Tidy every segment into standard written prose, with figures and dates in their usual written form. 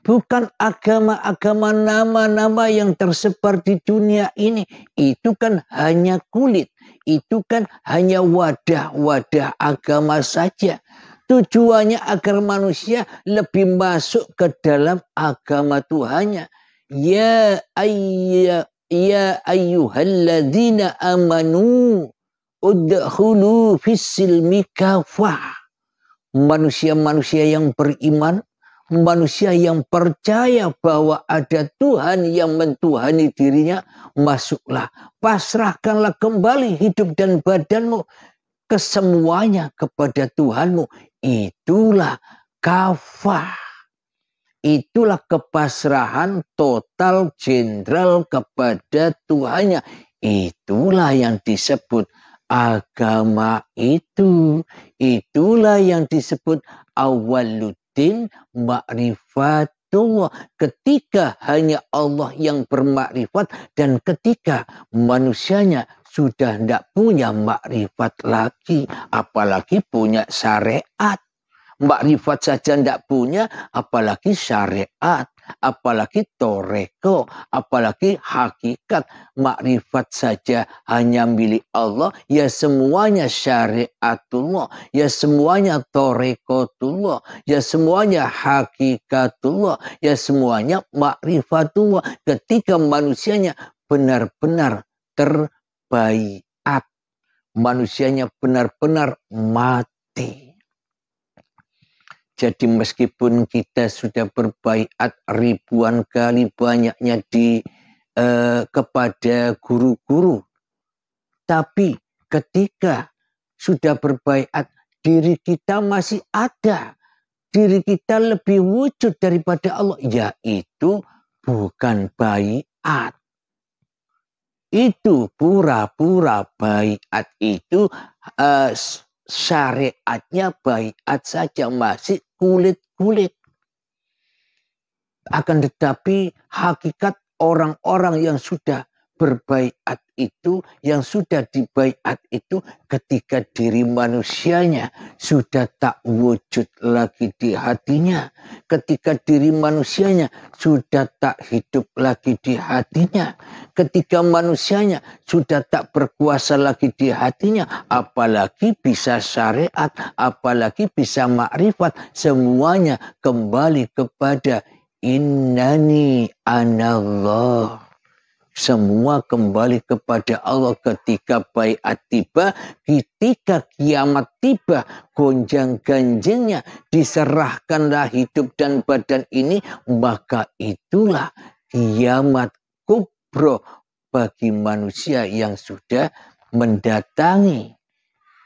Bukan agama-agama nama-nama yang tersebar di dunia ini. Itu kan hanya kulit. Itu kan hanya wadah-wadah agama saja. Tujuannya agar manusia lebih masuk ke dalam agama Tuhannya. Ya ayyuhalladzina amanu udkhulu fis-silmi kafah. Manusia-manusia yang beriman, manusia yang percaya bahwa ada Tuhan yang mentuhani dirinya, masuklah, pasrahkanlah kembali hidup dan badanmu kesemuanya kepada Tuhanmu. Itulah kafah. Itulah kepasrahan total jenderal kepada Tuhannya. Itulah yang disebut agama itu. Itulah yang disebut awaluddin ma'rifatullah. Ketika hanya Allah yang bermakrifat dan ketika manusianya sudah tidak punya makrifat lagi. Apalagi punya syariat. Makrifat saja tidak punya, apalagi syariat, apalagi toreko, apalagi hakikat. Makrifat saja hanya milik Allah, ya semuanya syariatullah, ya semuanya torekotullah, ya semuanya hakikatullah, ya semuanya makrifatullah. Ketika manusianya benar-benar terbaiat, manusianya benar-benar mati. Jadi meskipun kita sudah berbaiat ribuan kali banyaknya kepada guru-guru, tapi ketika sudah berbaiat diri kita masih ada, diri kita lebih wujud daripada Allah, yaitu bukan baiat. Itu pura-pura baiat itu syariatnya baiat saja, masih kulit-kulit. Akan tetapi hakikat orang-orang yang sudah berbaiat itu, yang sudah dibaiat itu, ketika diri manusianya sudah tak wujud lagi di hatinya, ketika diri manusianya sudah tak hidup lagi di hatinya, ketika manusianya sudah tak berkuasa lagi di hatinya, apalagi bisa syariat, apalagi bisa makrifat, semuanya kembali kepada innani anallah. Semua kembali kepada Allah ketika baiat tiba, ketika kiamat tiba, gonjang ganjingnya diserahkanlah hidup dan badan ini, maka itulah kiamat kubro bagi manusia yang sudah mendatangi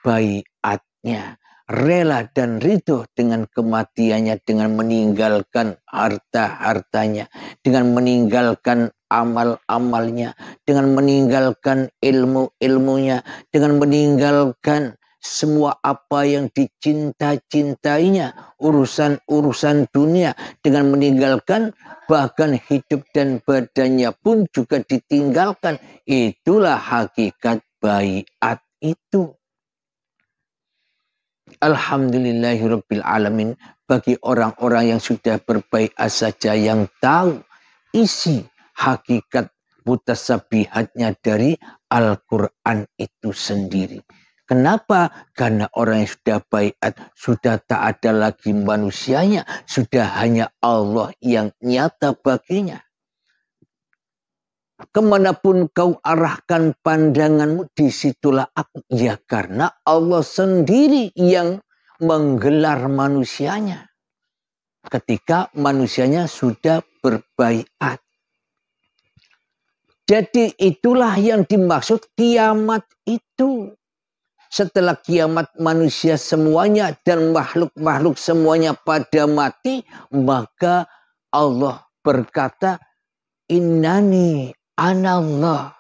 baiatnya, rela dan ridho dengan kematiannya, dengan meninggalkan harta-hartanya, dengan meninggalkan amal-amalnya, dengan meninggalkan ilmu-ilmunya, dengan meninggalkan semua apa yang dicinta-cintainya, urusan-urusan dunia, dengan meninggalkan bahkan hidup dan badannya pun juga ditinggalkan. Itulah hakikat baiat itu. Alhamdulillahirabbil alamin, bagi orang-orang yang sudah berbaiat saja yang tahu isi hakikat mutasabihatnya dari Al-Quran itu sendiri. Kenapa? Karena orang yang sudah baiat sudah tak ada lagi manusianya, sudah hanya Allah yang nyata baginya. Kemanapun kau arahkan pandanganmu, disitulah aku. Ya karena Allah sendiri yang menggelar manusianya. Ketika manusianya sudah berbaiat. Jadi itulah yang dimaksud kiamat itu. Setelah kiamat manusia semuanya dan makhluk-makhluk semuanya pada mati, maka Allah berkata, innani anallah.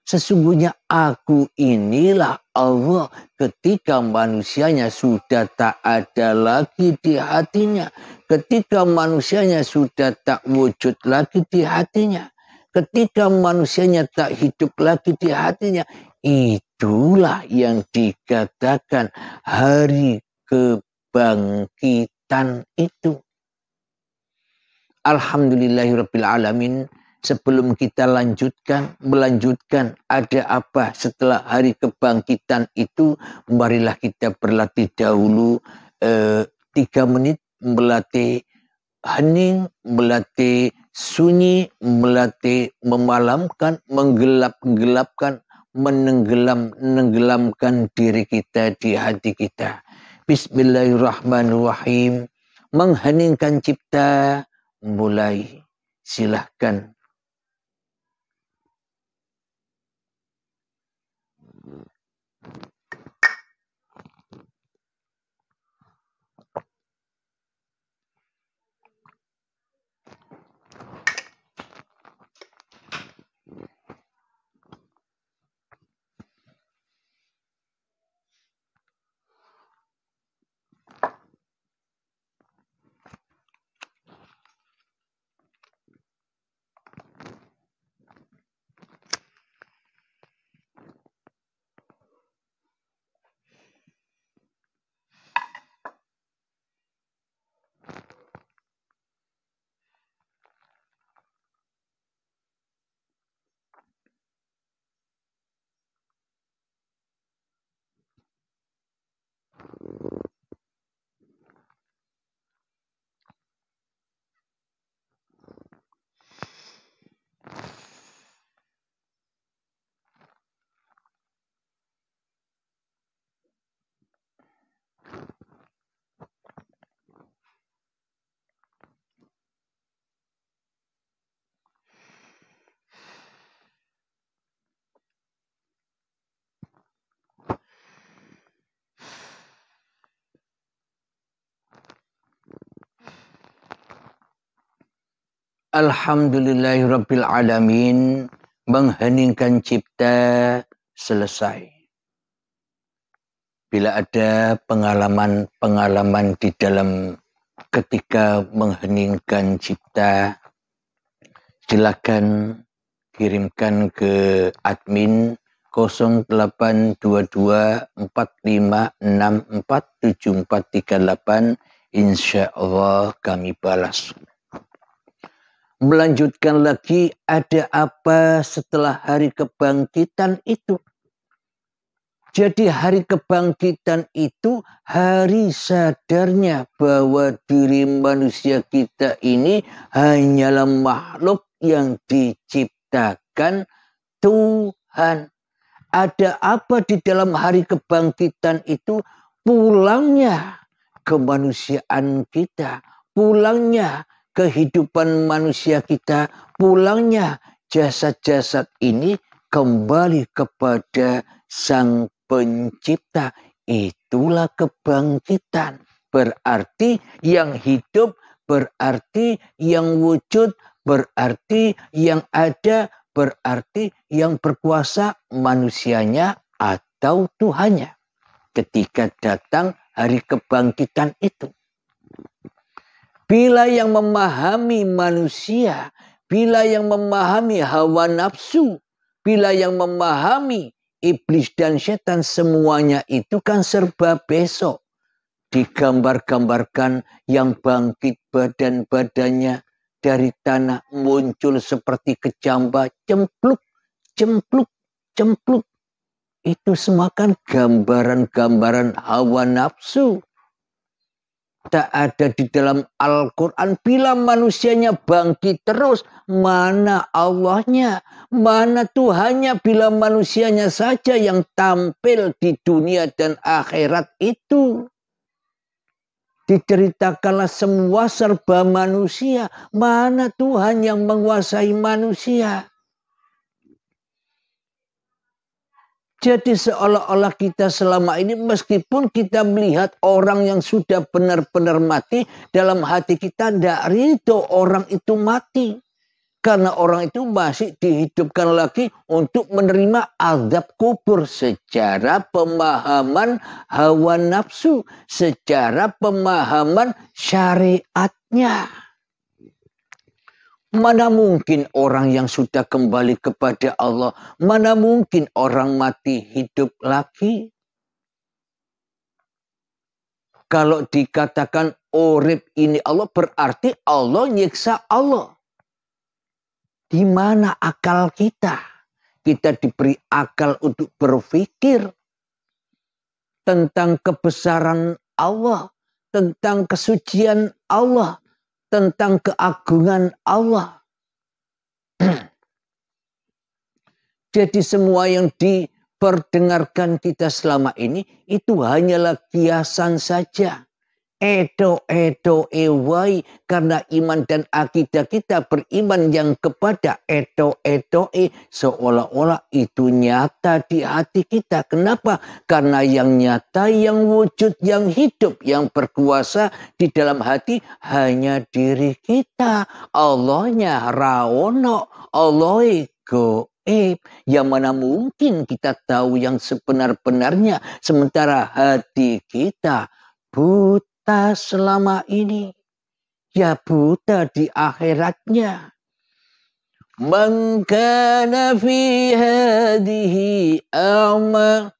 Sesungguhnya aku inilah Allah. Ketika manusianya sudah tak ada lagi di hatinya. Ketika manusianya sudah tak wujud lagi di hatinya. Ketika manusianya tak hidup lagi di hatinya. Itulah yang dikatakan hari kebangkitan itu. Alhamdulillahirabbil alamin. Sebelum kita melanjutkan ada apa setelah hari kebangkitan itu, marilah kita berlatih dahulu 3 menit, melatih hening, melatih sunyi, melatih memalamkan, menggelapkan, menenggelamkan diri kita di hati kita. Bismillahirrahmanirrahim. Mengheningkan cipta, mulai. Silahkan. Alhamdulillahirabbil alamin. Mengheningkan cipta selesai. Bila ada pengalaman di dalam ketika mengheningkan cipta, silakan kirimkan ke admin 082245647438. Insya Allah kami balas. Melanjutkan lagi, ada apa setelah hari kebangkitan itu? Jadi hari kebangkitan itu hari sadarnya bahwa diri manusia kita ini hanyalah makhluk yang diciptakan Tuhan. Ada apa di dalam hari kebangkitan itu? Pulangnya kemanusiaan kita, pulangnya kehidupan manusia kita, pulangnya jasad-jasad ini kembali kepada Sang Pencipta. Itulah kebangkitan. Berarti yang hidup, berarti yang wujud, berarti yang ada, berarti yang berkuasa manusianya atau Tuhannya. Ketika datang hari kebangkitan itu. Bila yang memahami manusia, bila yang memahami hawa nafsu, bila yang memahami iblis dan setan, semuanya itu kan serba besok. Digambar-gambarkan yang bangkit badan-badannya dari tanah muncul seperti kecamba, cempluk, cempluk, cempluk. Itu semua kan gambaran-gambaran hawa nafsu. Tak ada di dalam Al-Quran. Bila manusianya bangkit terus, mana Allahnya, mana Tuhannya? Bila manusianya saja yang tampil di dunia dan akhirat itu. Diceritakanlah semua serba manusia. Mana Tuhan yang menguasai manusia? Jadi seolah-olah kita selama ini, meskipun kita melihat orang yang sudah benar-benar mati, dalam hati kita tidak ridho orang itu mati. Karena orang itu masih dihidupkan lagi untuk menerima azab kubur secara pemahaman hawa nafsu, secara pemahaman syariatnya. Mana mungkin orang yang sudah kembali kepada Allah, mana mungkin orang mati hidup lagi. Kalau dikatakan urip ini Allah, berarti Allah nyiksa Allah. Di mana akal kita? Kita diberi akal untuk berpikir tentang kebesaran Allah, tentang kesucian Allah, tentang keagungan Allah. Jadi semua yang diperdengarkan kita selama ini itu hanyalah kiasan saja. Edo ewai, karena iman dan akidah kita beriman yang kepada edo seolah-olah itu nyata di hati kita. Kenapa? Karena yang nyata, yang wujud, yang hidup, yang berkuasa di dalam hati hanya diri kita. Allahnya rawono, Allah goib. Yang mana mungkin kita tahu yang sebenar-benarnya, sementara hati kita buta selama ini, ya buta di akhiratnya. Man kana fi hadhihi a'ma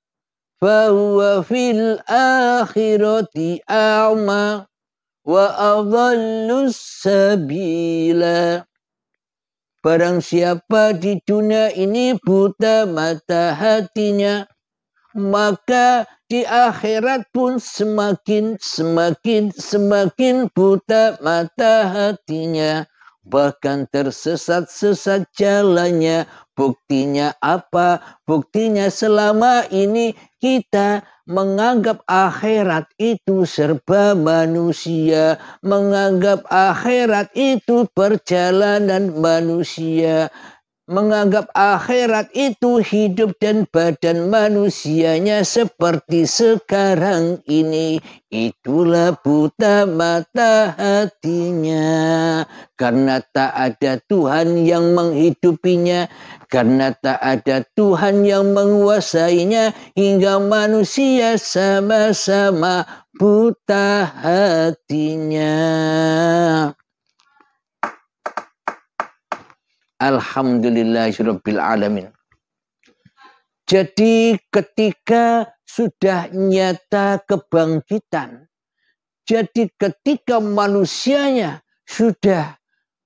fahuwa fil akhirati a'ma wa adhallu sabila. Barang siapa di dunia ini buta mata hatinya, maka di akhirat pun semakin buta mata hatinya. Bahkan tersesat-sesat jalannya. Buktinya apa? Buktinya selama ini kita menganggap akhirat itu serba manusia. Menganggap akhirat itu perjalanan manusia. Menganggap akhirat itu hidup dan badan manusianya seperti sekarang ini. Itulah buta mata hatinya. Karena tak ada Tuhan yang menghidupinya. Karena tak ada Tuhan yang menguasainya. Hingga manusia sama-sama buta hatinya. Alhamdulillahirabbil alamin. Jadi ketika sudah nyata kebangkitan, jadi ketika manusianya sudah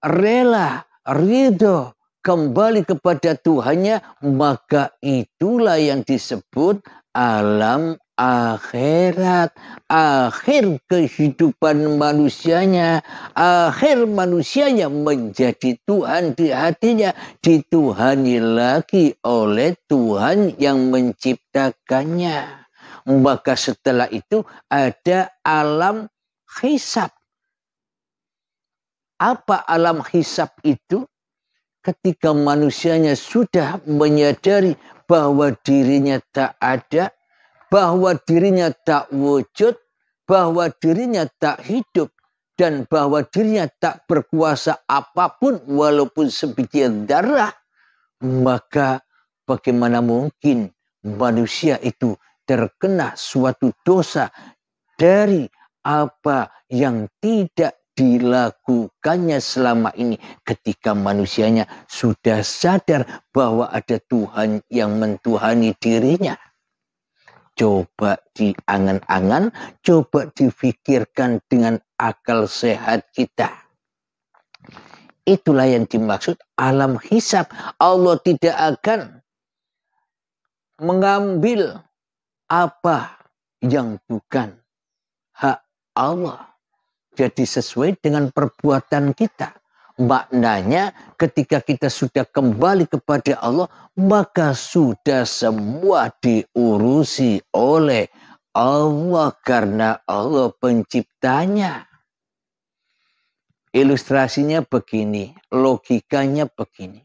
rela, ridho, kembali kepada Tuhannya, maka itulah yang disebut alam akhirat. Akhir kehidupan manusianya, akhir manusianya menjadi Tuhan di hatinya, dituhani lagi oleh Tuhan yang menciptakannya. Maka setelah itu ada alam hisab. Apa alam hisab itu? Ketika manusianya sudah menyadari bahwa dirinya tak ada, bahwa dirinya tak wujud, bahwa dirinya tak hidup, dan bahwa dirinya tak berkuasa apapun walaupun sebiji darah, maka bagaimana mungkin manusia itu terkena suatu dosa dari apa yang tidak dilakukannya selama ini, ketika manusianya sudah sadar bahwa ada Tuhan yang mentuhani dirinya. Coba diangan-angan, coba difikirkan dengan akal sehat kita. Itulah yang dimaksud alam hisab. Allah tidak akan mengambil apa yang bukan hak Allah. Jadi sesuai dengan perbuatan kita. Maknanya ketika kita sudah kembali kepada Allah, maka sudah semua diurusi oleh Allah karena Allah penciptanya. Ilustrasinya begini, logikanya begini.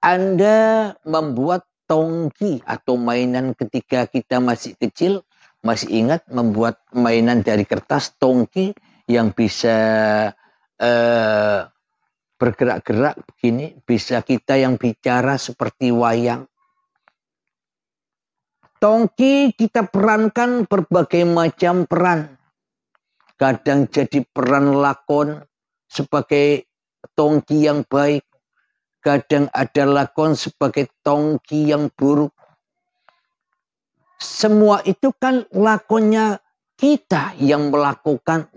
Anda membuat tongki atau mainan ketika kita masih kecil, masih ingat membuat mainan dari kertas tongki yang bisa bergerak-gerak begini, bisa kita yang bicara seperti wayang. Tongki kita perankan berbagai macam peran. Kadang jadi peran lakon sebagai tongki yang baik. Kadang ada lakon sebagai tongki yang buruk. Semua itu kan lakonnya kita yang melakonkan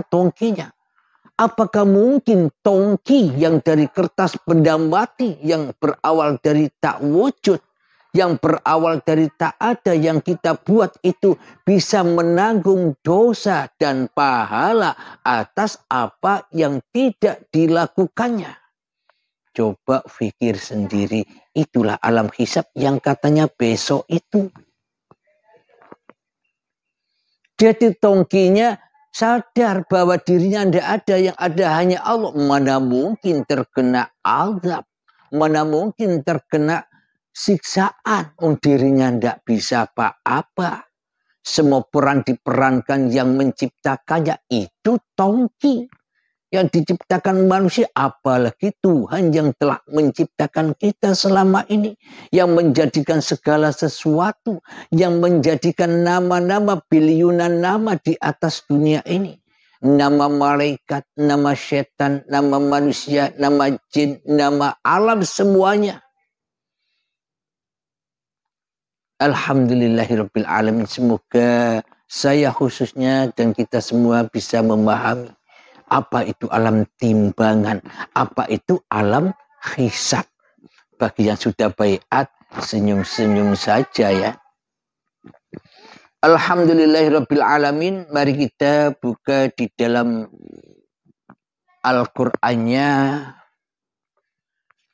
tongkinya. Apakah mungkin tongki yang dari kertas benda mati, yang berawal dari tak wujud, yang berawal dari tak ada, yang kita buat itu bisa menanggung dosa dan pahala atas apa yang tidak dilakukannya? Coba pikir sendiri, itulah alam hisab yang katanya besok itu. Jadi tongkinya sadar bahwa dirinya tidak ada, yang ada hanya Allah. Mana mungkin terkena azab, mana mungkin terkena siksaan. Dirinya tidak bisa apa-apa. Semua peran diperankan yang menciptakannya, itu tongki yang diciptakan manusia, apalagi Tuhan yang telah menciptakan kita selama ini, yang menjadikan segala sesuatu, yang menjadikan nama-nama biliunan nama di atas dunia ini. Nama malaikat, nama setan, nama manusia, nama jin, nama alam, semuanya. Alhamdulillahirabbil alamin. Semoga saya khususnya dan kita semua bisa memahami apa itu alam timbangan, apa itu alam hisab. Bagi yang sudah baiat, senyum-senyum saja ya. Alhamdulillahirabbil alamin. Mari kita buka di dalam Al-Qur'annya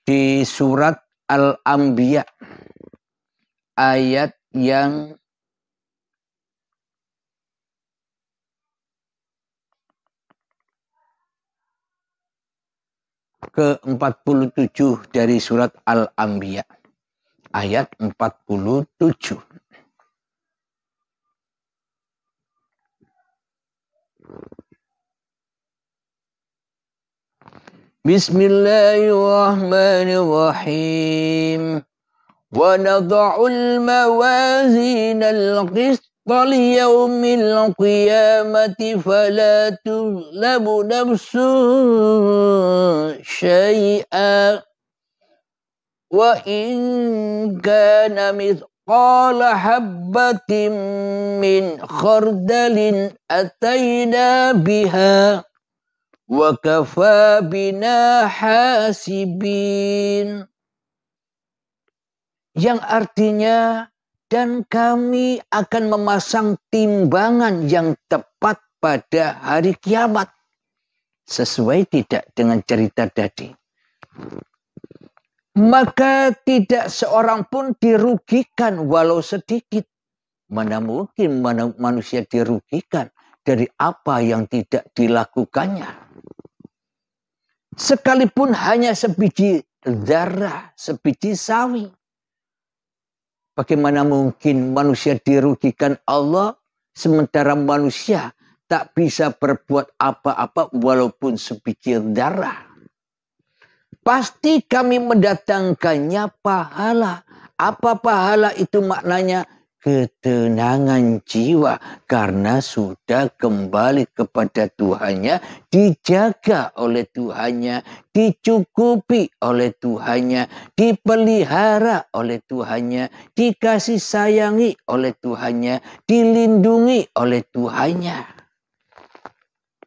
di surat Al-Anbiya ayat yang ke-47 dari surat Al-Anbiya. Ayat 47. Bismillahirrahmanirrahim. Wa nadha'ul mawazinal qist ليوم القيامة فلا تظلم نفس شيئا وإن كان مثقال حبة من خردل أتينا بها وكفى بنا حاسبين. Yang artinya, dan kami akan memasang timbangan yang tepat pada hari kiamat. Sesuai tidak dengan cerita tadi. Maka tidak seorang pun dirugikan walau sedikit. Mana mungkin manusia dirugikan dari apa yang tidak dilakukannya. Sekalipun hanya sebiji zarah, sebiji sawi. Bagaimana mungkin manusia dirugikan Allah, sementara manusia tak bisa berbuat apa-apa walaupun sebiji darah. Pasti kami mendatangkannya pahala. Apa pahala itu maknanya? Ketenangan jiwa, karena sudah kembali kepada Tuhannya, dijaga oleh Tuhannya, dicukupi oleh Tuhannya, dipelihara oleh Tuhannya, dikasih sayangi oleh Tuhannya, dilindungi oleh Tuhannya.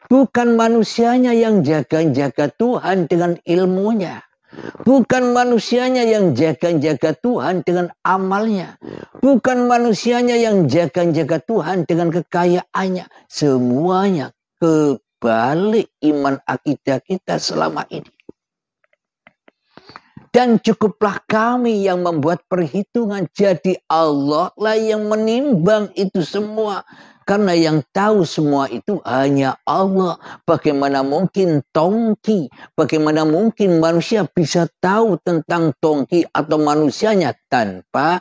Bukan manusianya yang jaga-jaga Tuhan dengan ilmunya. Bukan manusianya yang jaga-jaga Tuhan dengan amalnya. Bukan manusianya yang jaga-jaga Tuhan dengan kekayaannya. Semuanya kebalik iman akidah kita selama ini. Dan cukuplah kami yang membuat perhitungan. Jadi Allah lah yang menimbang itu semua. Karena yang tahu semua itu hanya Allah. Bagaimana mungkin tongki? Bagaimana mungkin manusia bisa tahu tentang tongki atau manusianya tanpa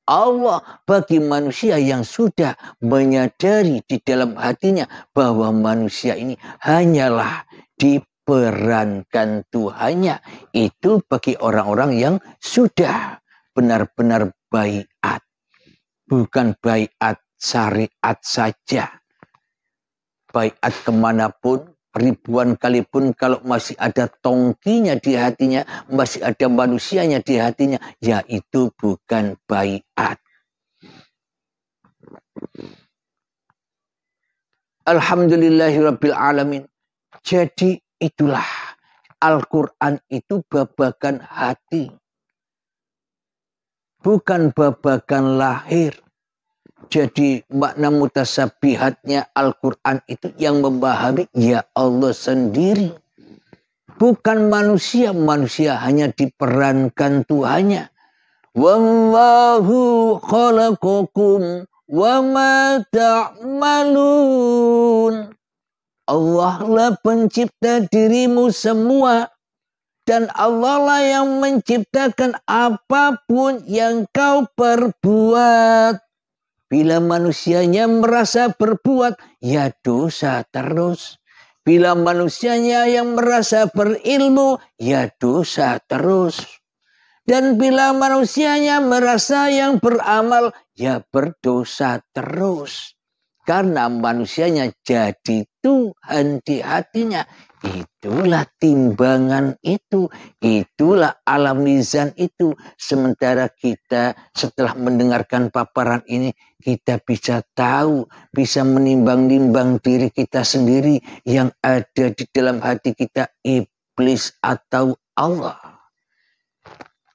Allah? Bagi manusia yang sudah menyadari di dalam hatinya bahwa manusia ini hanyalah diperankan Tuhannya. Itu bagi orang-orang yang sudah benar-benar baiat. Bukan baiat syariat saja. Baiat kemanapun, ribuan kali pun, kalau masih ada tongkinya di hatinya, masih ada manusianya di hatinya, ya itu bukan baiat. Alhamdulillahirabbil alamin. Jadi itulah Al-Quran itu babakan hati. Bukan babakan lahir. Jadi makna mutasabihatnya Al-Quran itu yang memahami ya Allah sendiri. Bukan manusia. Manusia hanya diperankan Tuhannya. Wallahu khalaqakum wa ma ta'malun. Allah lah pencipta dirimu semua. Dan Allah lah yang menciptakan apapun yang kau perbuat. Bila manusianya merasa berbuat, ya dosa terus. Bila manusianya yang merasa berilmu, ya dosa terus. Dan bila manusianya merasa yang beramal, ya berdosa terus. Karena manusianya jadi Tuhan di hatinya. Itulah timbangan itu. Itulah alam mizan itu. Sementara kita setelah mendengarkan paparan ini, kita bisa tahu, bisa menimbang-nimbang diri kita sendiri yang ada di dalam hati kita, iblis atau Allah.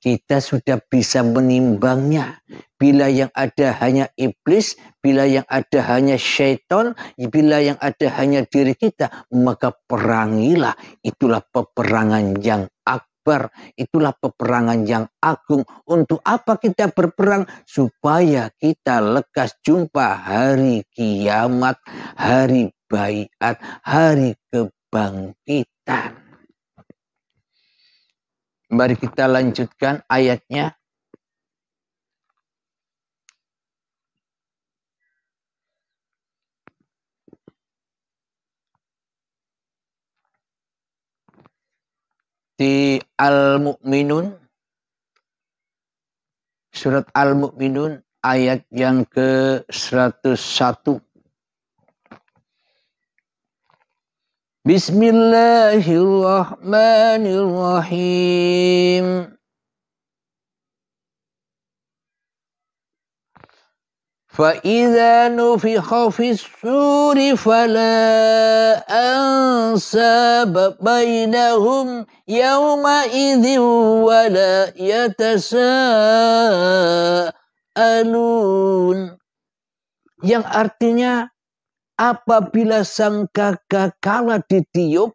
Kita sudah bisa menimbangnya. Bila yang ada hanya iblis, bila yang ada hanya syaitan, bila yang ada hanya diri kita, maka perangilah. Itulah peperangan yang akbar. Itulah peperangan yang agung. Untuk apa kita berperang? Supaya kita lekas jumpa hari kiamat, hari baiat, hari kebangkitan. Mari kita lanjutkan ayatnya. Di Al-Mu'minun. Surat Al-Mu'minun ayat yang ke-101. Bismillahirrahmanirrahim. فَإِذَا نُفِخَ فِي الصُّورِ فَلَا أَنْسَابَ بَيْنَهُمْ يَوْمَئِذٍ وَلَا يَتَسَاءَلُونَ. Yang artinya apabila sangkakala ditiup,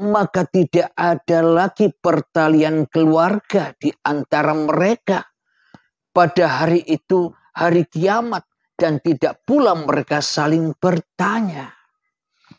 maka tidak ada lagi pertalian keluarga di antara mereka. Pada hari itu, hari kiamat, dan tidak pula mereka saling bertanya.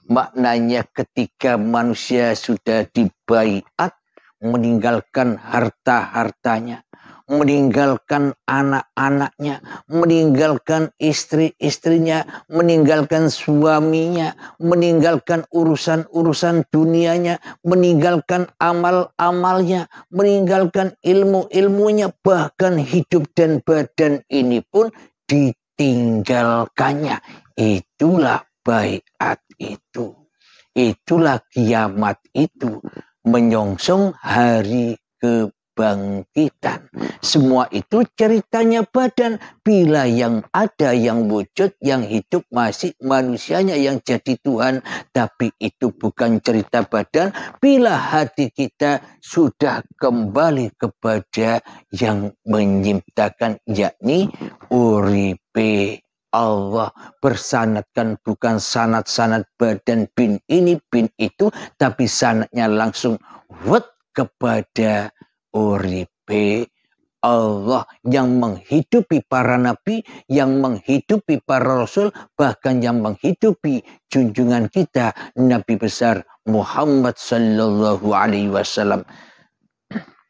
Maknanya ketika manusia sudah dibaiat, meninggalkan harta-hartanya, meninggalkan anak-anaknya, meninggalkan istri-istrinya, meninggalkan suaminya, meninggalkan urusan-urusan dunianya, meninggalkan amal-amalnya, meninggalkan ilmu-ilmunya, bahkan hidup dan badan ini pun ditinggalkannya. Itulah baiat itu. Itulah kiamat itu. Menyongsong hari kebangkitan. Semua itu ceritanya badan. Bila yang ada, yang wujud, yang hidup masih manusianya yang jadi Tuhan. Tapi itu bukan cerita badan. Bila hati kita sudah kembali kepada yang menciptakan, yakni uripe Allah. Bersanatkan bukan sanat-sanat badan bin ini, bin itu, tapi sanatnya langsung kepada uripe Allah yang menghidupi para nabi, yang menghidupi para rasul, bahkan yang menghidupi junjungan kita Nabi besar Muhammad sallallahu alaihi wasallam.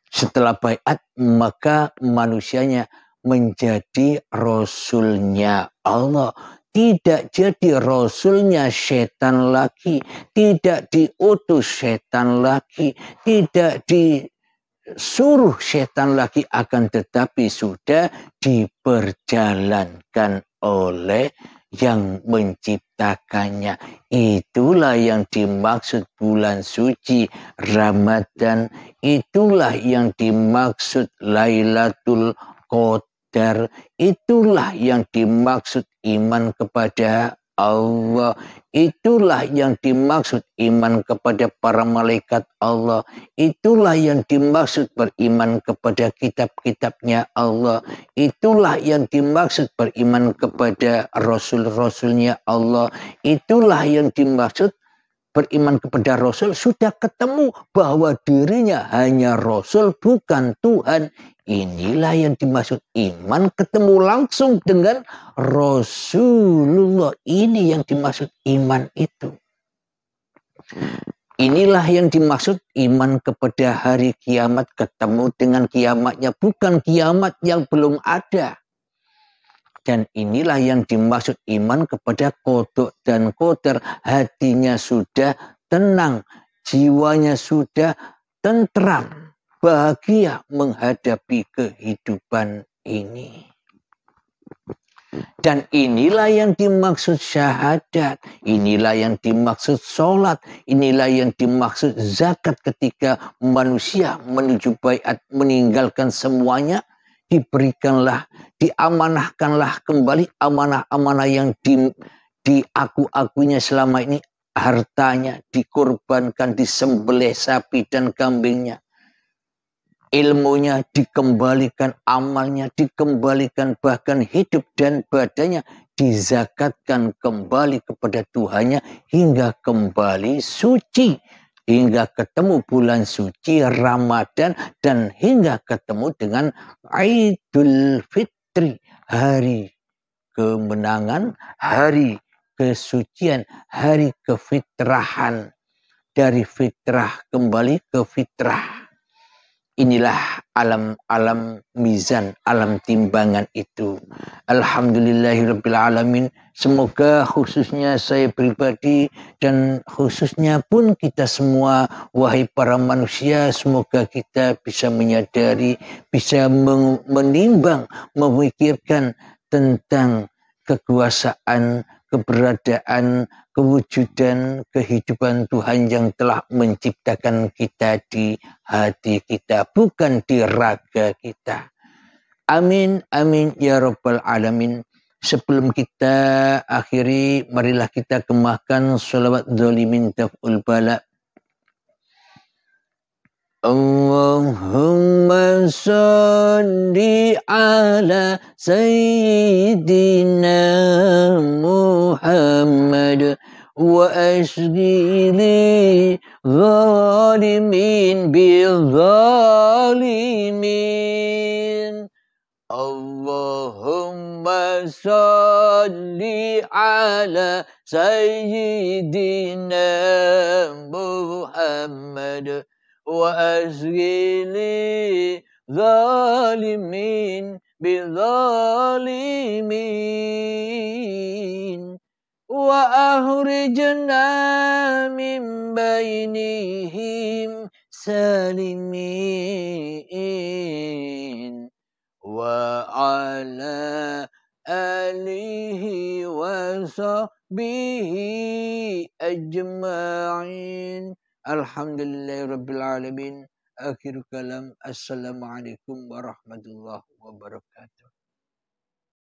Setelah baiat, maka manusianya menjadi rasulnya Allah. Tidak jadi rasulnya setan lagi. Tidak diutus setan lagi. Tidak disuruh setan lagi. Akan tetapi sudah diperjalankan oleh yang menciptakannya. Itulah yang dimaksud bulan suci Ramadan. Itulah yang dimaksud Lailatul Qadar. Itulah yang dimaksud iman kepada Allah. Itulah yang dimaksud iman kepada para malaikat Allah. Itulah yang dimaksud beriman kepada kitab-kitabnya Allah. Itulah yang dimaksud beriman kepada rasul-rasulnya Allah. Itulah yang dimaksud beriman kepada Rasul. Sudah ketemu bahwa dirinya hanya Rasul, bukan Tuhan. Inilah yang dimaksud iman, ketemu langsung dengan Rasulullah. Ini yang dimaksud iman itu. Inilah yang dimaksud iman kepada hari kiamat, ketemu dengan kiamatnya, bukan kiamat yang belum ada. Dan inilah yang dimaksud iman kepada qada dan qadar. Hatinya sudah tenang, jiwanya sudah tentram, bahagia menghadapi kehidupan ini. Dan inilah yang dimaksud syahadat, inilah yang dimaksud sholat, inilah yang dimaksud zakat ketika manusia menuju baiat meninggalkan semuanya, diberikanlah, diamanahkanlah kembali amanah-amanah yang diaku-akunya selama ini, hartanya dikorbankan, disembelih sapi dan kambingnya. Ilmunya dikembalikan, amalnya dikembalikan, bahkan hidup dan badannya dizakatkan kembali kepada Tuhannya hingga kembali suci. Hingga ketemu bulan suci Ramadan dan hingga ketemu dengan Idul Fitri, hari kemenangan, hari kesucian, hari kefitrahan. Dari fitrah kembali ke fitrah. Inilah alam mizan, alam timbangan itu. Alhamdulillahirrabbilalamin. Semoga khususnya saya pribadi dan khususnya pun kita semua, wahai para manusia, semoga kita bisa menyadari, bisa menimbang, memikirkan tentang kekuasaan, keberadaan, kewujudan, kehidupan Tuhan yang telah menciptakan kita di hati kita, bukan di raga kita. Amin, amin, ya Rabbal Alamin. Sebelum kita akhiri, marilah kita kemahkan sholawat zalimin taf'ul bala. Allahumma salli ala Sayyidina Muhammad wa asghili zalimin bil zalimin. Allahumma salli ala Sayyidina Muhammad wa asghili zalimin bizalimin wa ahrijna min bainihim salimin wa ala alihi wa sahbihi ajma'in. Alhamdulillahirrabbilalamin. Akhir kalam. Assalamualaikum warahmatullahi wabarakatuh.